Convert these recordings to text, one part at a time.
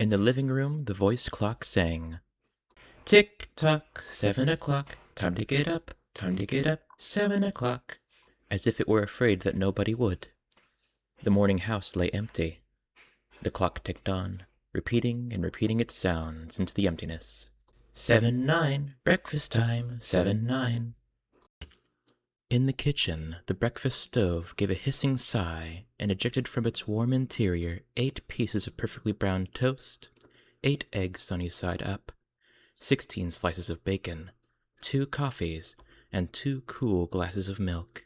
In the living room, the voice clock sang, "Tick-tock, 7 o'clock, time to get up, 7 o'clock," as if it were afraid that nobody would. The morning house lay empty. The clock ticked on, repeating and repeating its sounds into the emptiness. 7-9, breakfast time, 7-9. In the kitchen, the breakfast stove gave a hissing sigh and ejected from its warm interior 8 pieces of perfectly browned toast, 8 eggs sunny side up, 16 slices of bacon, 2 coffees, and 2 cool glasses of milk.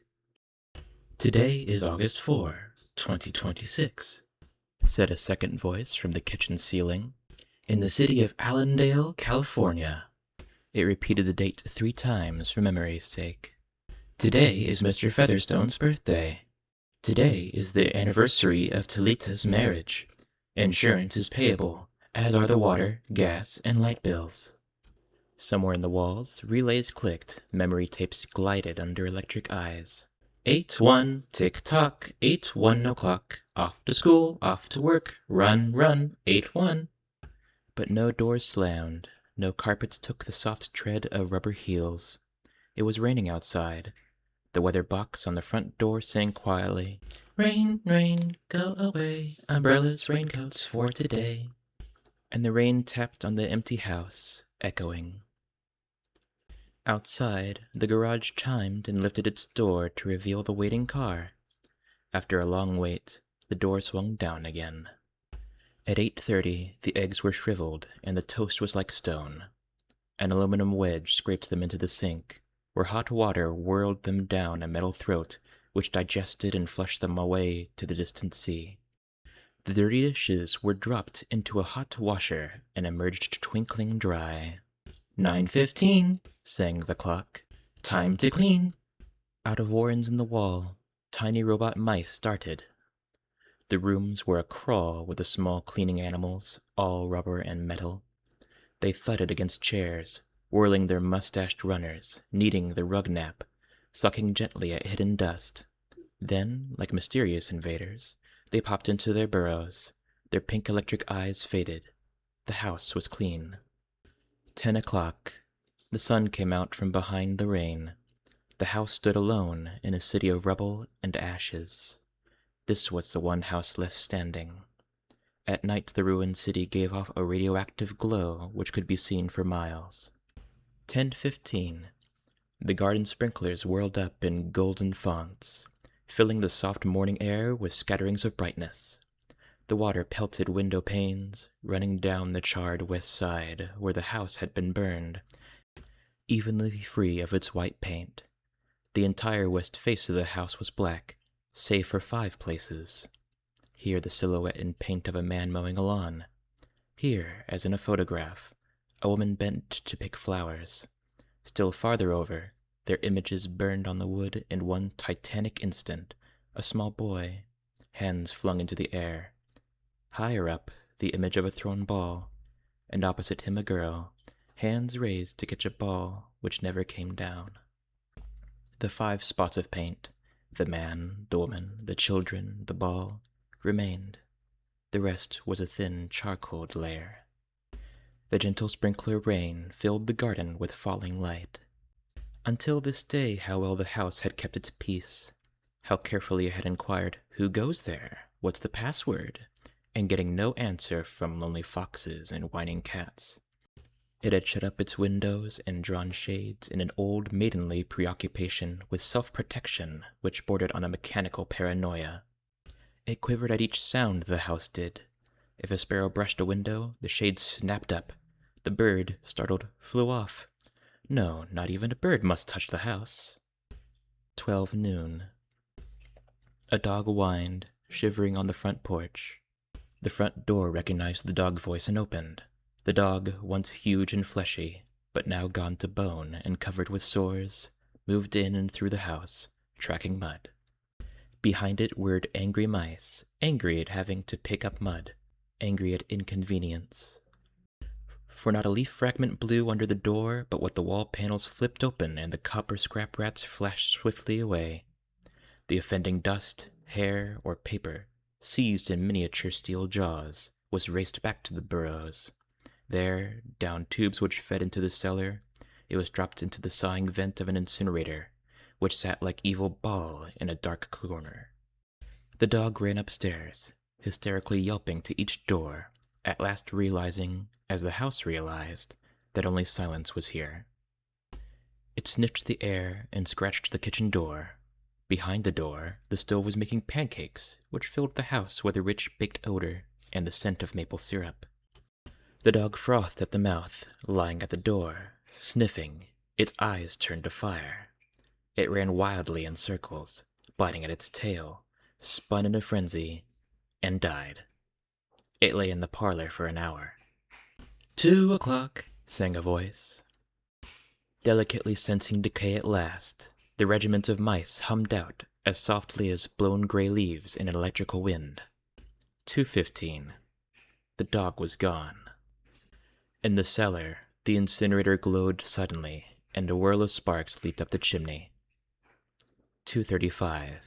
"Today is August 4, 2026, said a second voice from the kitchen ceiling. "In the city of Allendale, California." It repeated the date 3 times for memory's sake. "Today is Mr. Featherstone's birthday. Today is the anniversary of Talita's marriage. Insurance is payable, as are the water, gas, and light bills." Somewhere in the walls, relays clicked, memory tapes glided under electric eyes. 8-1, tick-tock, 8-1 o'clock. Off to school, off to work, run, run, 8-1. But no doors slammed, no carpets took the soft tread of rubber heels. It was raining outside. The weather box on the front door sang quietly, "Rain, rain, go away, umbrellas, raincoats for today." And the rain tapped on the empty house, echoing. Outside, the garage chimed and lifted its door to reveal the waiting car. After a long wait, the door swung down again. At 8:30, the eggs were shriveled and the toast was like stone. An aluminum wedge scraped them into the sink, where hot water whirled them down a metal throat, which digested and flushed them away to the distant sea. The dirty dishes were dropped into a hot washer and emerged twinkling dry. 9:15, sang the clock. "Time to clean." Out of warrens in the wall, tiny robot mice started. The rooms were a crawl with the small cleaning animals, all rubber and metal. They thudded against chairs, whirling their mustached runners, kneading the rug nap, sucking gently at hidden dust. Then, like mysterious invaders, they popped into their burrows. Their pink electric eyes faded. The house was clean. 10 o'clock. The sun came out from behind the rain. The house stood alone in a city of rubble and ashes. This was the one house left standing. At night the ruined city gave off a radioactive glow which could be seen for miles. 10:15. The garden sprinklers whirled up in golden fonts, filling the soft morning air with scatterings of brightness. The water pelted window panes, running down the charred west side where the house had been burned, evenly free of its white paint. The entire west face of the house was black, save for 5 places. Here the silhouette in paint of a man mowing a lawn. Here, as in a photograph, a woman bent to pick flowers. Still farther over, their images burned on the wood in one titanic instant, a small boy, hands flung into the air. Higher up, the image of a thrown ball, and opposite him a girl, hands raised to catch a ball which never came down. The 5 spots of paint, the man, the woman, the children, the ball, remained. The rest was a thin charcoal layer. The gentle sprinkler rain filled the garden with falling light. Until this day, how well the house had kept its peace. How carefully it had inquired, "Who goes there? What's the password?" and getting no answer from lonely foxes and whining cats. It had shut up its windows and drawn shades in an old maidenly preoccupation with self-protection which bordered on a mechanical paranoia. It quivered at each sound the house did. If a sparrow brushed a window, the shades snapped up. The bird, startled, flew off. No, not even a bird must touch the house. 12 noon. A dog whined, shivering on the front porch. The front door recognized the dog voice and opened. The dog, once huge and fleshy, but now gone to bone and covered with sores, moved in and through the house, tracking mud. Behind it whirred angry mice, angry at having to pick up mud, angry at inconvenience. For not a leaf fragment blew under the door but what the wall panels flipped open and the copper scrap rats flashed swiftly away. The offending dust, hair, or paper seized in miniature steel jaws, was raced back to the burrows. There, down tubes which fed into the cellar, it was dropped into the sighing vent of an incinerator, which sat like evil Baal in a dark corner. The dog ran upstairs, hysterically yelping to each door, at last realizing, as the house realized, that only silence was here. It sniffed the air and scratched the kitchen door. Behind the door, the stove was making pancakes, which filled the house with a rich baked odor and the scent of maple syrup. The dog frothed at the mouth, lying at the door, sniffing, its eyes turned to fire. It ran wildly in circles, biting at its tail, spun in a frenzy, and died. It lay in the parlor for an hour. 2 o'clock, sang a voice. Delicately sensing decay at last, the regiment of mice hummed out as softly as blown gray leaves in an electrical wind. 2:15. The dog was gone. In the cellar, the incinerator glowed suddenly, and a whirl of sparks leaped up the chimney. 2:35.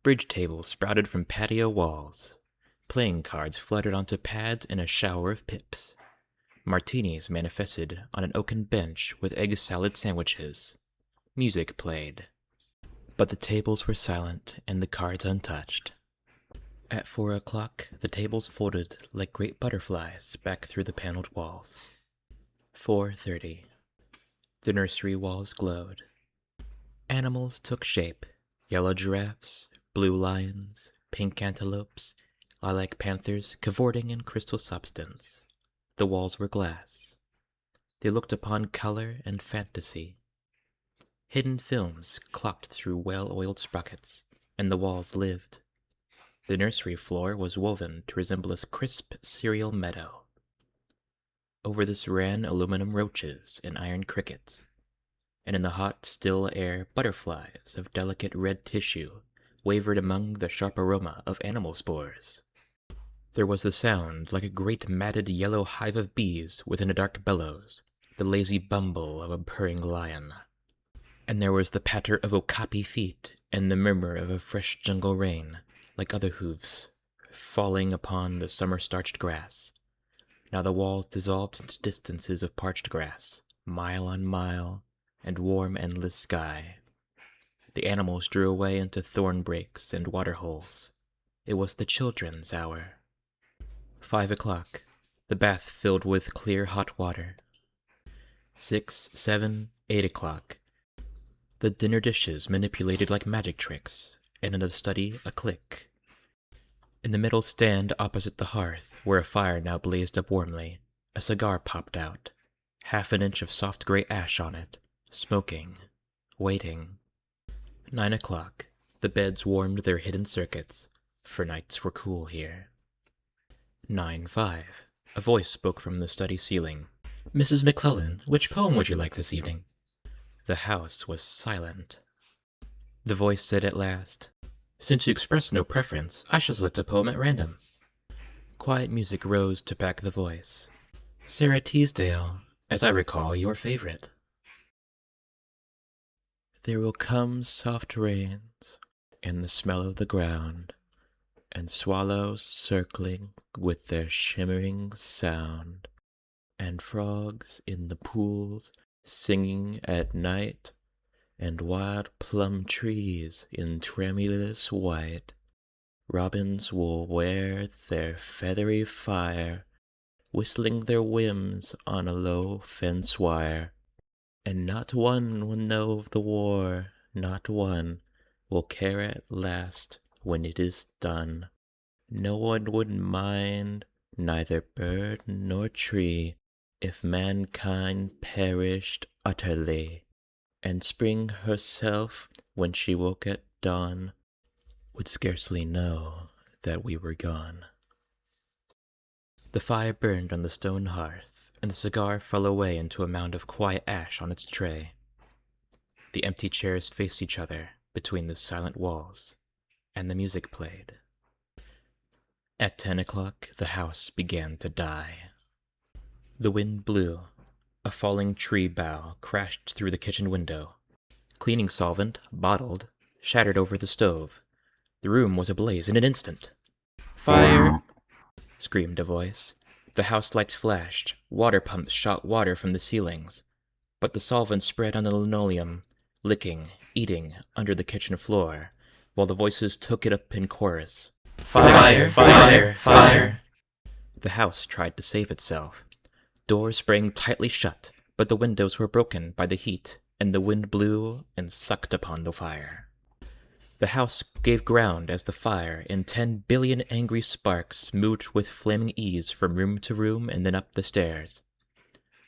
Bridge tables sprouted from patio walls. Playing cards fluttered onto pads in a shower of pips. Martinis manifested on an oaken bench with egg salad sandwiches. Music played. But the tables were silent and the cards untouched. At 4 o'clock, the tables folded like great butterflies back through the paneled walls. 4:30. The nursery walls glowed. Animals took shape. Yellow giraffes, blue lions, pink antelopes, lilac panthers cavorting in crystal substance. The walls were glass. They looked upon color and fantasy. Hidden films clocked through well-oiled sprockets, and the walls lived. The nursery floor was woven to resemble a crisp cereal meadow. Over this ran aluminum roaches and iron crickets, and in the hot, still air butterflies of delicate red tissue wavered among the sharp aroma of animal spores. There was the sound like a great matted yellow hive of bees within a dark bellows, the lazy bumble of a purring lion. And there was the patter of okapi feet and the murmur of a fresh jungle rain, like other hooves, falling upon the summer-starched grass. Now the walls dissolved into distances of parched grass, mile on mile, and warm endless sky. The animals drew away into thorn breaks and waterholes. It was the children's hour. 5 o'clock. The bath filled with clear hot water. 6, 7, 8 o'clock. The dinner dishes manipulated like magic tricks, and in the study a click. In the middle stand opposite the hearth, where a fire now blazed up warmly, a cigar popped out, half an inch of soft gray ash on it, smoking, waiting. 9 o'clock. The beds warmed their hidden circuits, for nights were cool here. 9:05. A voice spoke from the study ceiling. "Mrs. McClellan, which poem would you like this evening?" The house was silent. The voice said at last, "Since you express no preference, I shall select a poem at random." Quiet music rose to back the voice. "Sarah Teasdale, as I recall, your favorite." There will come soft rains, and the smell of the ground, and swallows circling with their shimmering sound, and frogs in the pools singing at night, and wild plum trees in tremulous white. Robins will wear their feathery fire, whistling their whims on a low fence wire. And not one will know of the war, not one will care at last when it is done. No one would mind, neither bird nor tree, if mankind perished utterly. And spring herself, when she woke at dawn, would scarcely know that we were gone. The fire burned on the stone hearth, and the cigar fell away into a mound of quiet ash on its tray. The empty chairs faced each other between the silent walls, and the music played. At 10 o'clock, the house began to die. The wind blew. A falling tree bough crashed through the kitchen window. Cleaning solvent, bottled, shattered over the stove. The room was ablaze in an instant. "Fire!" screamed a voice. The house lights flashed. Water pumps shot water from the ceilings. But the solvent spread on the linoleum, licking, eating, under the kitchen floor, while the voices took it up in chorus. Fire! Fire! Fire! The house tried to save itself. Doors sprang tightly shut, but the windows were broken by the heat, and the wind blew and sucked upon the fire. The house gave ground as the fire, in 10 billion angry sparks, moved with flaming ease from room to room and then up the stairs,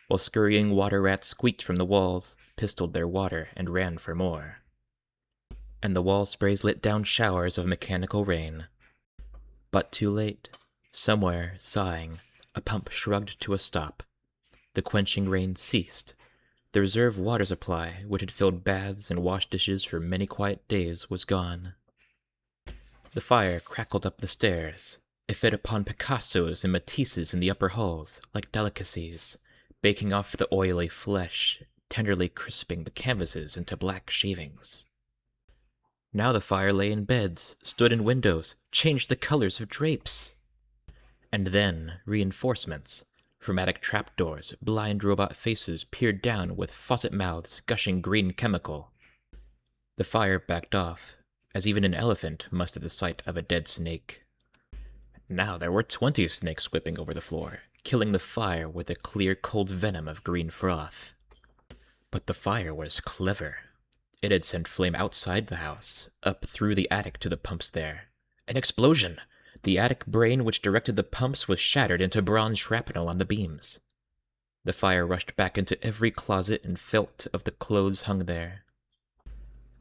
while scurrying water rats squeaked from the walls, pistoled their water, and ran for more. And the wall sprays lit down showers of mechanical rain. But too late. Somewhere, sighing, a pump shrugged to a stop. The quenching rain ceased. The reserve water supply, which had filled baths and washed dishes for many quiet days, was gone. The fire crackled up the stairs. It fed upon Picassos and Matisses in the upper halls, like delicacies, baking off the oily flesh, tenderly crisping the canvases into black shavings. Now the fire lay in beds, stood in windows, changed the colors of drapes. And then reinforcements. Dramatic trapdoors, blind robot faces peered down with faucet mouths gushing green chemical. The fire backed off, as even an elephant must at the sight of a dead snake. Now there were 20 snakes whipping over the floor, killing the fire with the clear cold venom of green froth. But the fire was clever. It had sent flame outside the house, up through the attic to the pumps there. An explosion! The attic brain which directed the pumps was shattered into bronze shrapnel on the beams. The fire rushed back into every closet and felt of the clothes hung there.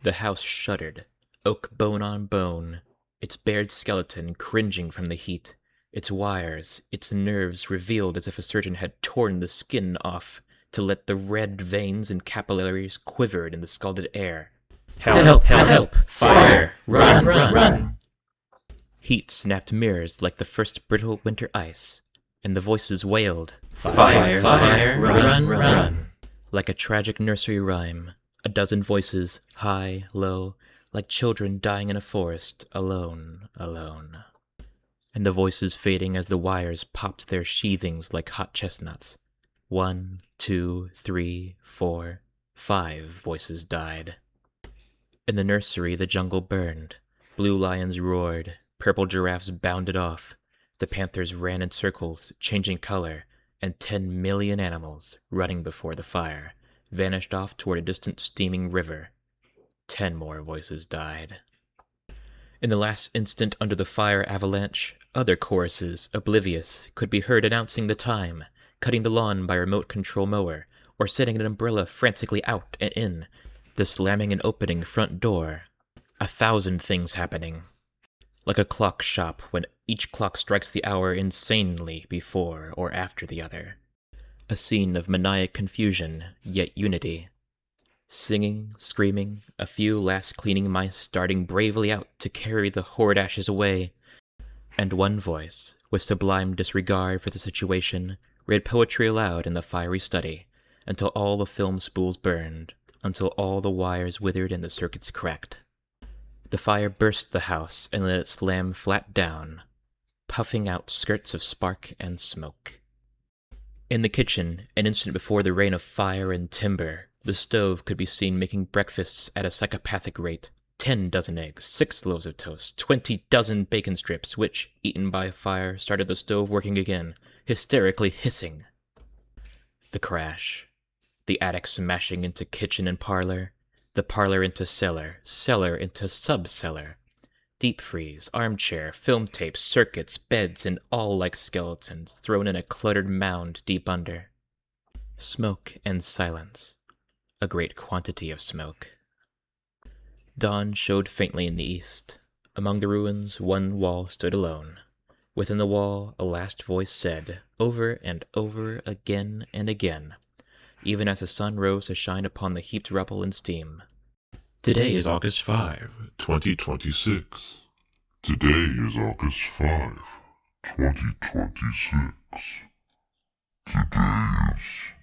The house shuddered, oak bone on bone, its bared skeleton cringing from the heat, its wires, its nerves revealed as if a surgeon had torn the skin off to let the red veins and capillaries quiver in the scalded air. Help! Help! Help! Fire! Run! Run! Run! Heat snapped mirrors like the first brittle winter ice, and the voices wailed, Fire! Fire! Run! Run! Like a tragic nursery rhyme, a dozen voices, high, low, like children dying in a forest, alone, alone. And the voices fading as the wires popped their sheathings like hot chestnuts. 1, 2, 3, 4, 5 voices died. In the nursery the jungle burned. Blue lions roared. Purple giraffes bounded off. The panthers ran in circles, changing color, and 10 million animals, running before the fire, vanished off toward a distant steaming river. 10 more voices died. In the last instant under the fire avalanche, other choruses, oblivious, could be heard announcing the time, cutting the lawn by remote control mower, or setting an umbrella frantically out and in, the slamming and opening front door. 1,000 things happening. Like a clock shop when each clock strikes the hour insanely before or after the other. A scene of maniac confusion, yet unity. Singing, screaming, a few last cleaning mice darting bravely out to carry the horrid ashes away, and one voice, with sublime disregard for the situation, read poetry aloud in the fiery study, until all the film spools burned, until all the wires withered and the circuits cracked. The fire burst the house and let it slam flat down, puffing out skirts of spark and smoke. In the kitchen, an instant before the rain of fire and timber, the stove could be seen making breakfasts at a psychopathic rate. 10 dozen eggs, 6 loaves of toast, 20 dozen bacon strips, which, eaten by fire, started the stove working again, hysterically hissing. The crash. The attic smashing into kitchen and parlor, the parlor into cellar, cellar into sub-cellar. Deep freeze, armchair, film tapes, circuits, beds, and all like skeletons thrown in a cluttered mound deep under. Smoke and silence. A great quantity of smoke. Dawn showed faintly in the east. Among the ruins, one wall stood alone. Within the wall, a last voice said, over and over again and again, even as the sun rose to shine upon the heaped rubble and steam. Today is August 5, 2026. Today is August 5, 2026. Today is